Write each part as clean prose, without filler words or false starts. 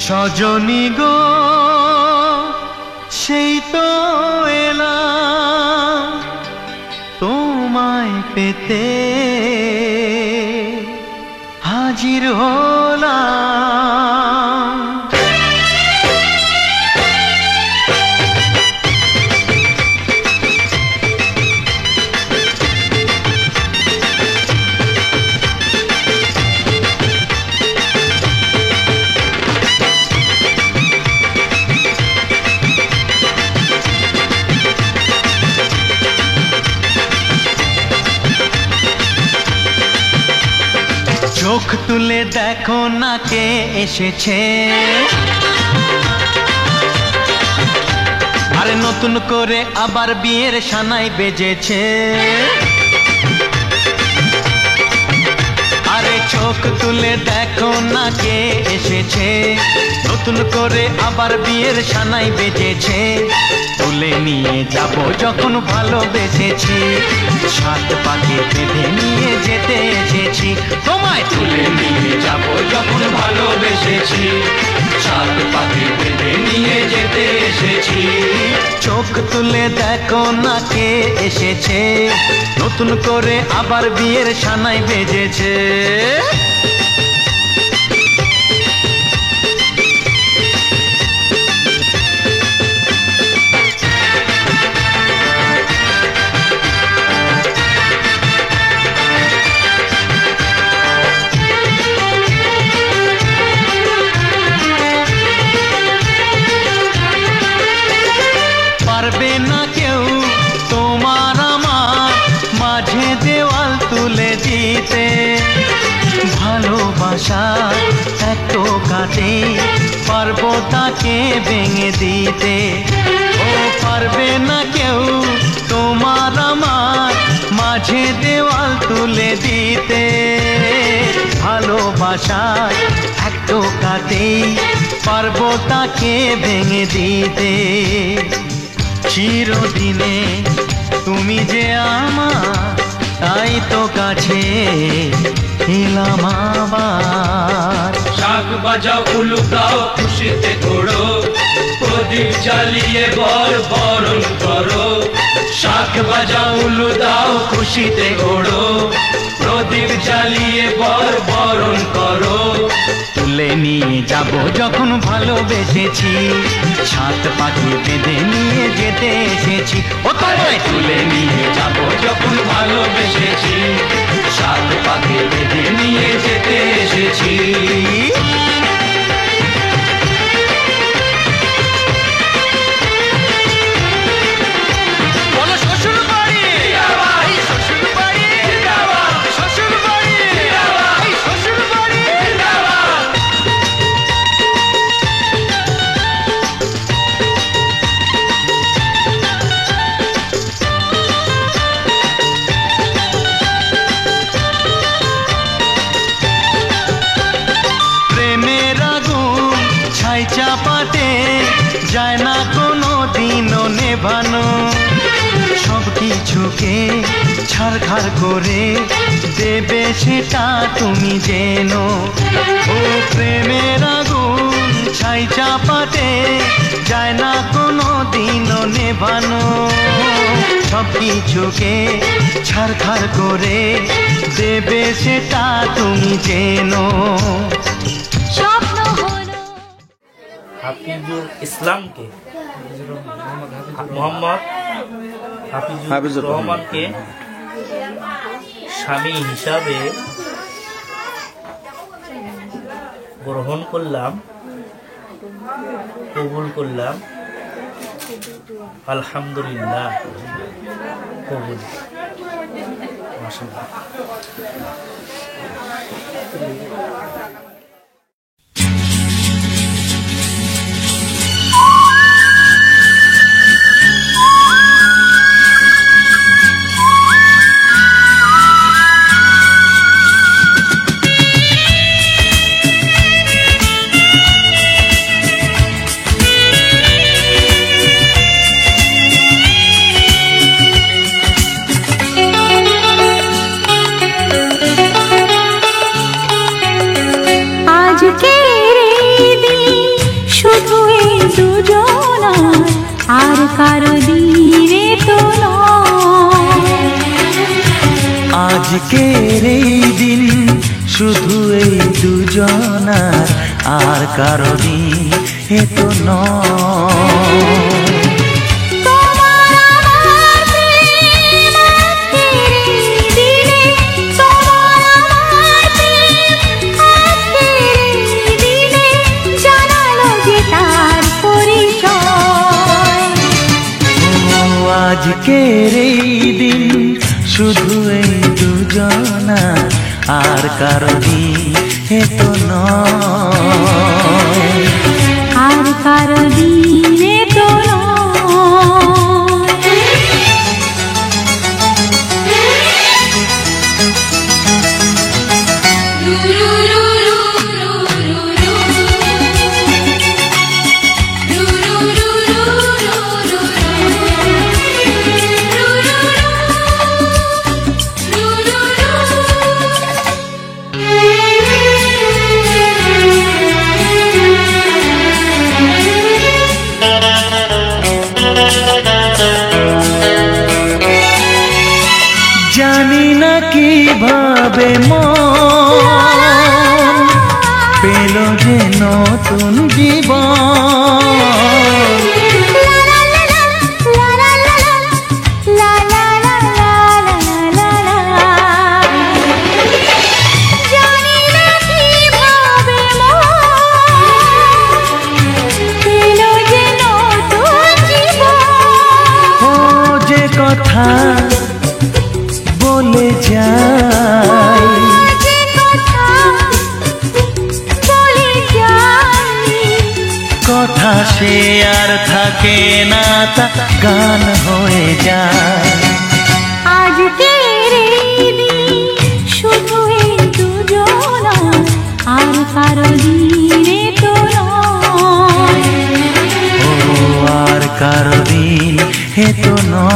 সজনী গো সেই তো এলাম তোমায় পেতে হাজির হলাম। চোখ তুলে দেখো না কে এসেছে, আরে নতুন করে আবার বিয়ের সানাই বেজেছে। আরে চোখ তুলে দেখো না কে এসেছে, নতুন করে আবার বিয়ের সানাই বেজেছে। তুলে নিয়ে যাব যখন ভালোবেসেছি, সাত পাকে বেঁধে নিয়ে যেতে এসেছি। তোমায় তুলে নিয়ে যাব যখন ভালোবেসেছি, সাত পাকে বেঁধে নিয়ে যেতে এসেছি। চোখ তুলে দেখো না কে এসেছে, নতুন করে আবার বিয়ের সানাই বেজেছে। পারবে না কেউ তোমার আমার মাঝে দেওয়াল তুলে দিতে, ভালোবাসা এত কাটে পারবো তাকে ভেঙে দিতে। ও পারবে না কেউ তোমার আমার মাঝে দেওয়াল তুলে দিতে, ভালোবাসা এত কাটে পারবো তাকে ভেঙে দিতে। চিরদিনে তুমি যে আমার, তাই তো কাছে এলাম আবার। শাক বাজাও উলু দাও খুশিতে ঘোড়ো, প্রদীপ জ্বালিয়ে বরণ করো। শাক বাজাও উলু দাও খুশিতে ঘোড়ো, প্রদীপ জ্বালিয়ে বরণ করো। তুলে নিয়ে যাব যখন ভালোবেসেছি, সাত পাখি বেঁধে নিয়ে যেতে এসেছি। ও তোমায় তুলে নিয়ে যাব যখন ভালোবেসেছি, সাত পাখি বেঁধে নিয়ে যেতে এসেছি। চাপাতে যায় না কোনো দিনও নেভানো, সব কিছুকে ছাড়খাড় করে দেবে সেটা তুমি জেনো। ও প্রেমের আগুন ছাই চাপাতে যায় না কোনো দিনও নেভানো, সব কিছুকে ছারখার করে দেবে সেটা তুমি জেনো। স্বপ্ন হলো হাফিজুল ইসলামকে মোহাম্মদ হাফিজুর রহমানকে স্বামী হিসাবে গ্রহণ করলাম, কবুল করলাম। আলহামদুলিল্লাহ, কবুল। মাশাআল্লাহ। আর কারো দিনে তো আজকের এই দিন শুধু এই দুজনার, আর কারো দিন এ তো নয়। আজকের এই দিন শুধু এই দুজনা, আর কারো দিন এ তো নয়, আর কারো দিনে তো জানি না কিভাবে মন পেল যে নতুন জীবন। ও যে কথা বলে যাই, কথা সে আর থাকে না, তা গান হয়ে যায়। আজকের এই দিন শুধু এই দুজনা, আর কারো দিনে তো ও আর কারো দিন এ তো নয়।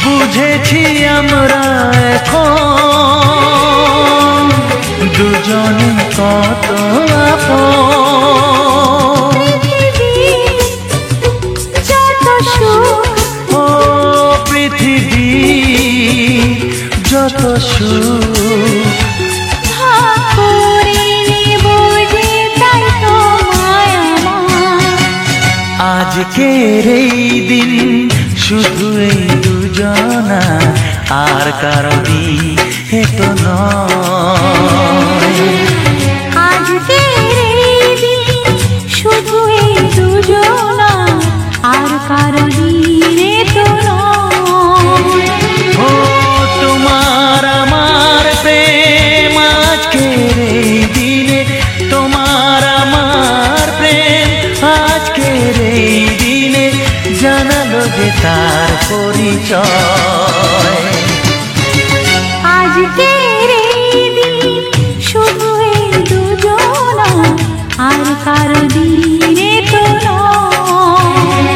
বুঝেছি আমরা এখন দুজনে কত আপন। ও পৃথিবী যত সুখ আজকের এই দিন শুধু এই দুজনা, আর কারো দিন এ তো নয়। পরিচয়। আজকের এই দিন শুধু এই দুজনা, আর কারো দিনে তো নয়।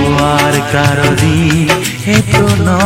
ও আর কারো দিনে তো নয়।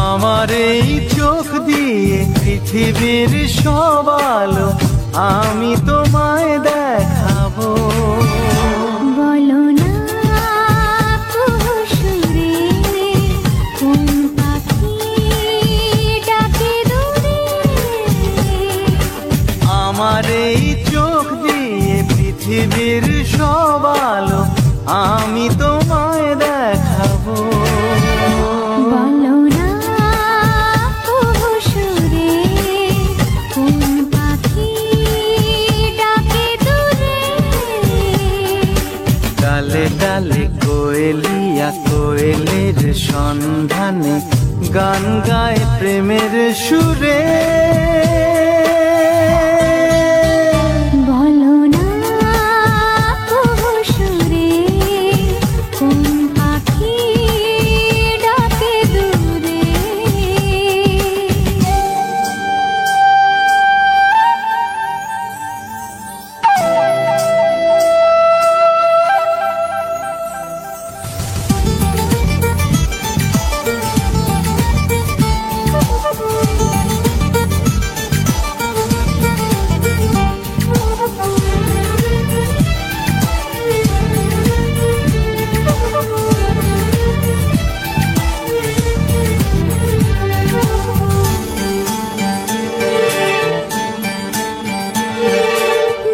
আমার এই চোখ দিয়ে পৃথিবীর সব আলো আমি তোমায় দেখাবো। বলো না সুরে কোন পাখি ডাকে দূরে। আমার এই চোখ দিয়ে পৃথিবীর সব আলো আমি তোমায় দেখাবো। বলো না সুরে কোন পাখি ডাকে দূরে। ডালে ডালে কোয়েলিয়া কোয়েলের সন্ধানে গান গায় প্রেমের সুরে। বলো না সুরে কোন পাখি ডাকে দূরে।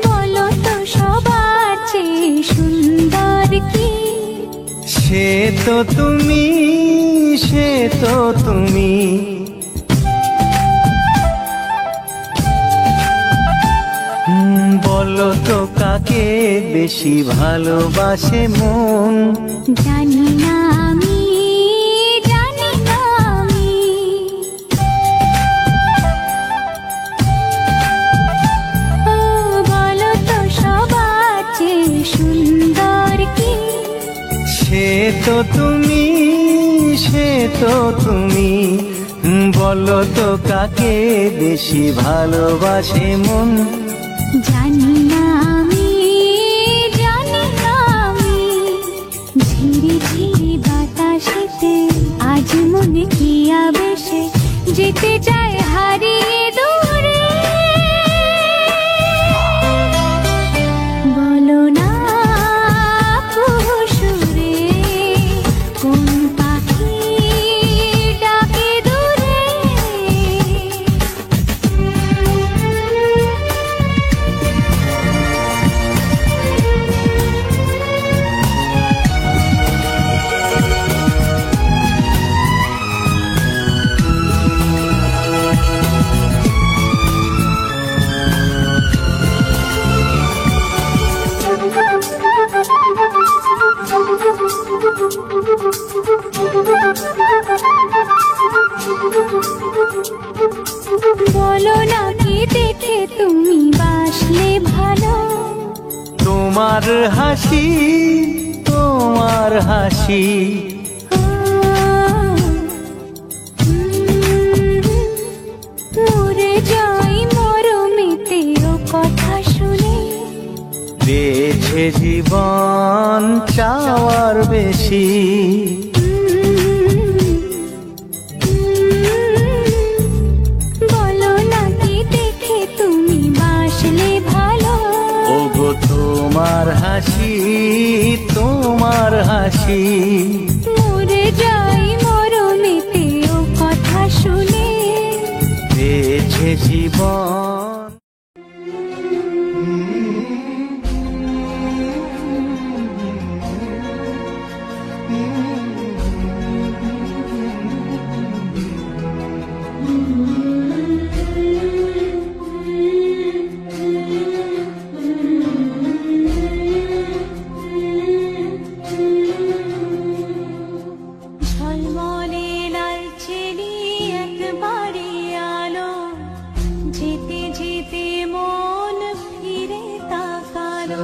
বলো তো সবার চেয়ে সুন্দর কি? সে তো তুমি, সে তো তুমি। বলো তো কাকে বেশি ভালোবাসে মন। জানি না আমি, জানি না আমি। ও বলো তো সবার চেয়ে সুন্দর কি? সে তো তুমি, সে তো তুমি। বলো তো কাকে বেশি ভালোবাসে মন। জানি না আমি, জানি না আমি। ঝিরি ঝিরি বাতাসেতে আজ মনে কি আবেশে যেতে চায় হারিয়ে দূরে। বলো না সুরে কোন পাখি ডাকে দূরে। বলো না কি দেখে তুমি বাসলে ভালো। তোমার হাসি, তোমার হাসি। মরে যাই মরমেতে ও কথা শুনে। বেছে জীবন চাওয়ার বেশি। বাঁচি। মরে যাই মরণেতে ও কথা শুনে, পেয়েছে জীবন। ঝলমলে লালচেলি একবারে আলো, যেতে যেতে মন ফিরে তাকালো।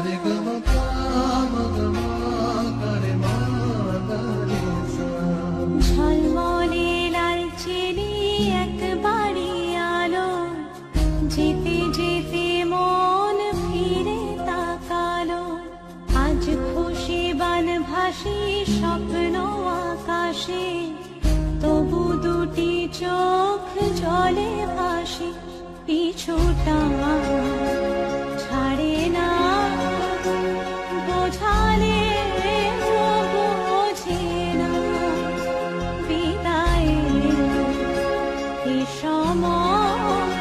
ঝলমলে লালচেলি একবারে আলো, যেতে যেতে মন ফিরে তাকালো। আজ খুশি বানভাসি স্বপ্ন আকাশে, তবু দুটি চোখ জলে ভাসি। পিছুটা ছাড়ে না, বোঝালে বোঝে না। বিদায়ের এ সময়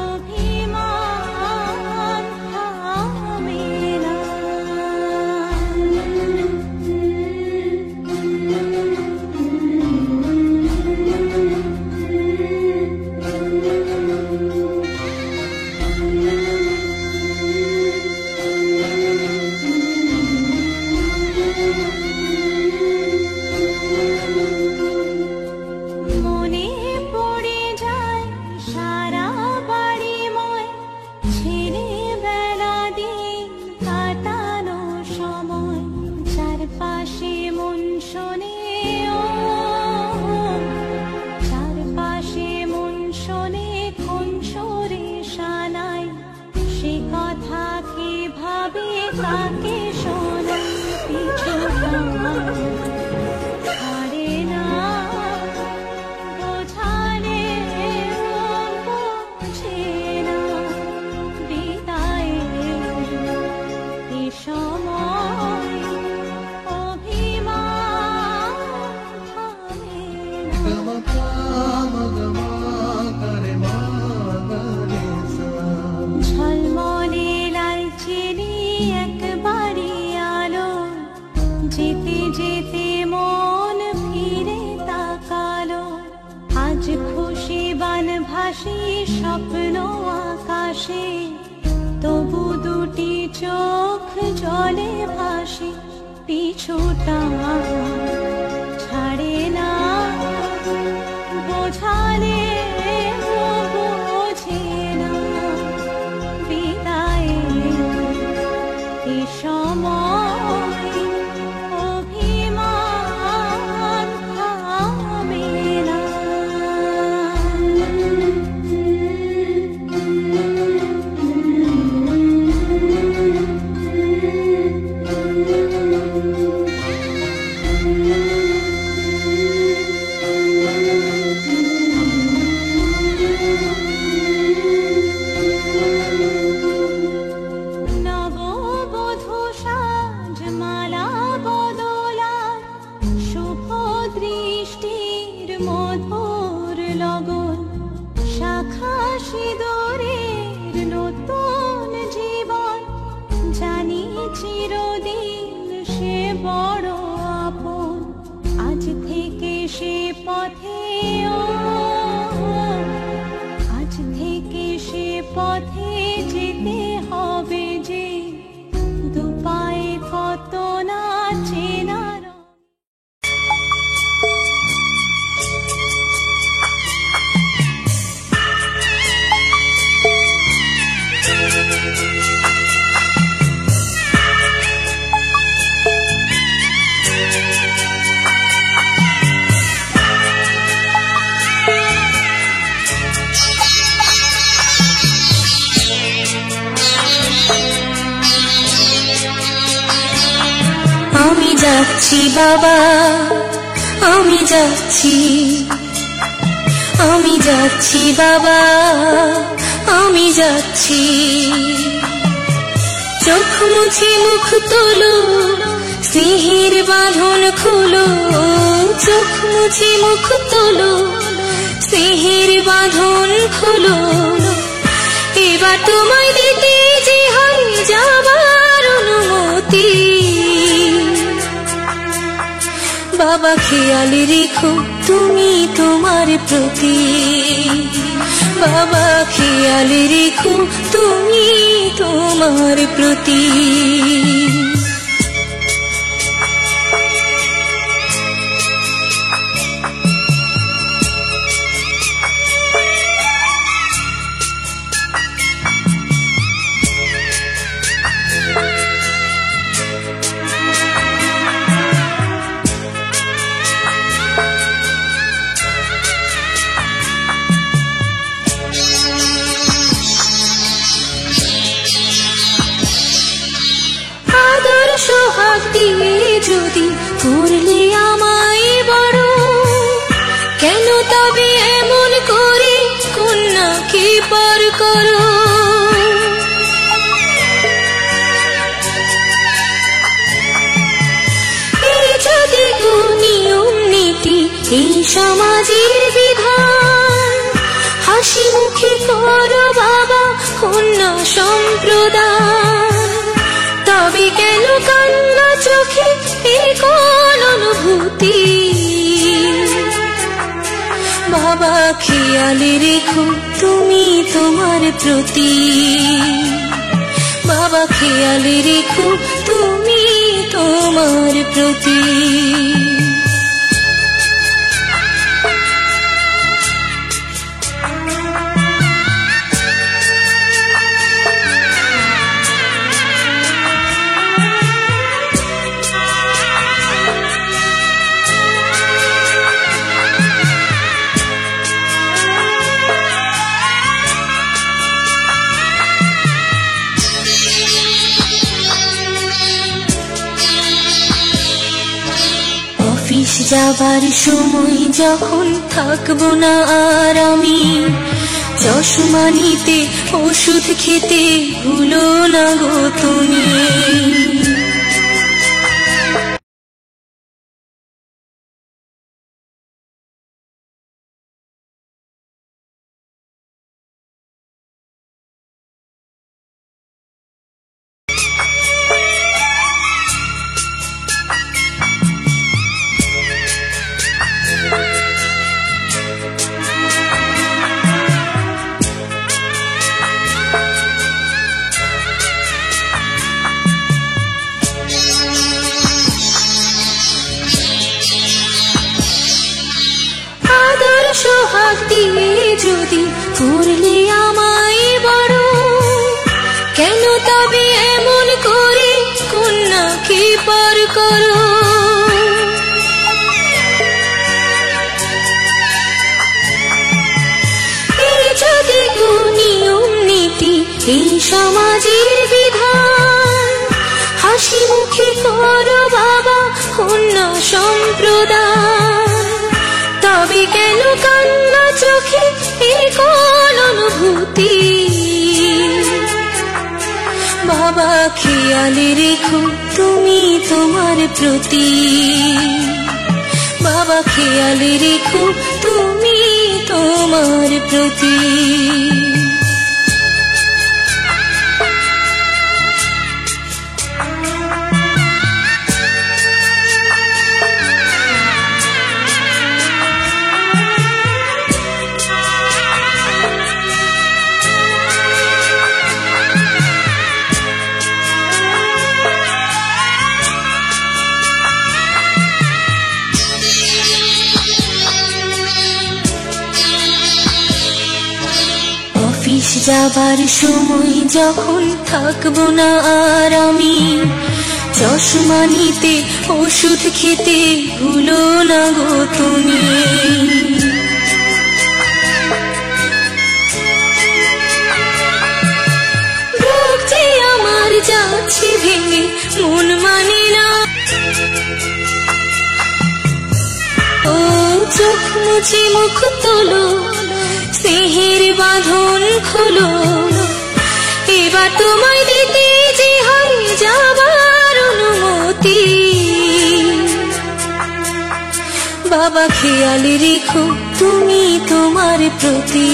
অভিমান থামে না। মনে পড়ে যায় সারা বাড়িময়, ছেলেবেলা দিন কাটানো সময়। চারপাশে মন শোনে, চারপাশে মন শোনে কোন সরে শানাই। সে কথা কি ভাবে কাকে শোনাই। পিছুটা ছাড়ে না, বোঝালে বোঝে না। বিদায়ের এ সময় অভিমান থামে না। ঝলমলে লালচেলি একবারে আলো, যেতে যেতে মন ফিরে তাকালো। আজ খুশি বানভাসি স্বপ্ন আকাশে, তবু দুটি চোখ জলে ভাসি। পিছুটা ছাড়ে না, বোঝালে বোঝে না। বিদায়ের এ সময় অভিমান থামে না। নববধূ সাজ মালা বদলায়, শুভ দৃষ্টির মধুর লগন। শাখা সিঁদুরের নতুন জীবন, জানি চিরদিন সে বড় আপন। আজ থেকে সে পথে, আজ থেকে সে পথে যেতে হবে যে। দুপায়ে কত না চেনার। আমি যাচ্ছি বাবা, আমি যাচ্ছি, আমি যাচ্ছি বাবা, আমি যাচ্ছি। চোখ মুছে মুখ তোলো, স্নেহের বাঁধন খুলো, চোখ মুছে মুখ তোলো, স্নেহের বাঁধন খুলো, এবার তোমায় দিতে যে হয় যাবার অনুমতি। বাবা খেয়াল রেখো তুমি তোমার প্রতি, বাবা খেয়াল রেখো তুমি তোমার প্রতি। সোহাগ দিয়ে যদি করলে আমায় বড়, কেন তবে এমন করে কন্যাকে পর করো? এই যদি নিয়ম নীতি এই সমাজের বিধান, হাসি মুখে করো বাবা কন্যা সম্প্রদান, তবে কেন কান্না চোখে এই কোন অনুভূতি? বাবা খেয়াল রেখো তুমি তোমার প্রতি, বাবা খেয়াল রেখো তুমি তোমার প্রতি। অফিস যাবার সময় যখন থাকবো না আর আমি, চশমা নিতে ওষুধ খেতে ভুলো না গো তুমি। সোহাগ দিয়ে যদি করলে আমায় বড়, কেন তবে এমন করে কন্যাকে পর করো? এই যদি নিয়ম নীতি এই সমাজের বিধান, হাসি মুখে করো বাবা কন্যা সম্প্রদান, তবে কেন কান্না চোখে এই কোন অনুভূতি? বাবা খেয়াল রেখো তুমি তোমার প্রতি, বাবা খেয়াল রেখো তুমি তোমার প্রতি। অফিস যাবার সময় যখন থাকবো না আর আমি, চশমা নিতে ওষুধ খেতে ভুলো না গো তুমি। বুক যে আমার যাচ্ছে ভেঙে মন মানে না, ও চোখ মুছে মুখ তোলো, স্নেহের বাঁধন খুলো, এবার তোমায় দিতে যে হয় যাবার অনুমতি। বাবা খেয়াল রেখো তুমি তোমার প্রতি,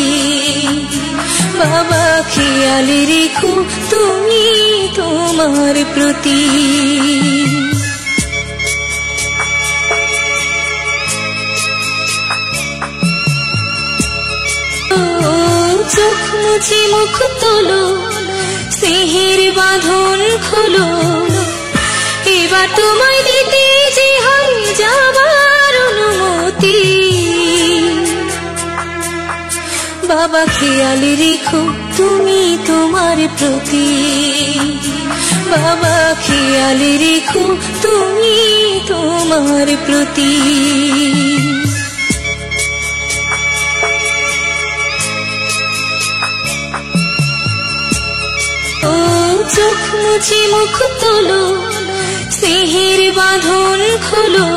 বাবা খেয়াল রেখো তুমি তোমার প্রতি। চোখ মুছে মুখ তোলো, স্নেহের বাঁধন খোলো, এবার তোমায় দিতে যে হয় যাবার অনুমতি। বাবা খেয়াল রেখো তুমি তোমার প্রতি, বাবা খেয়াল রেখো তুমি তোমার প্রতি। চোখ মুছে মুখ তোলো, স্নেহের বাঁধন খোলো,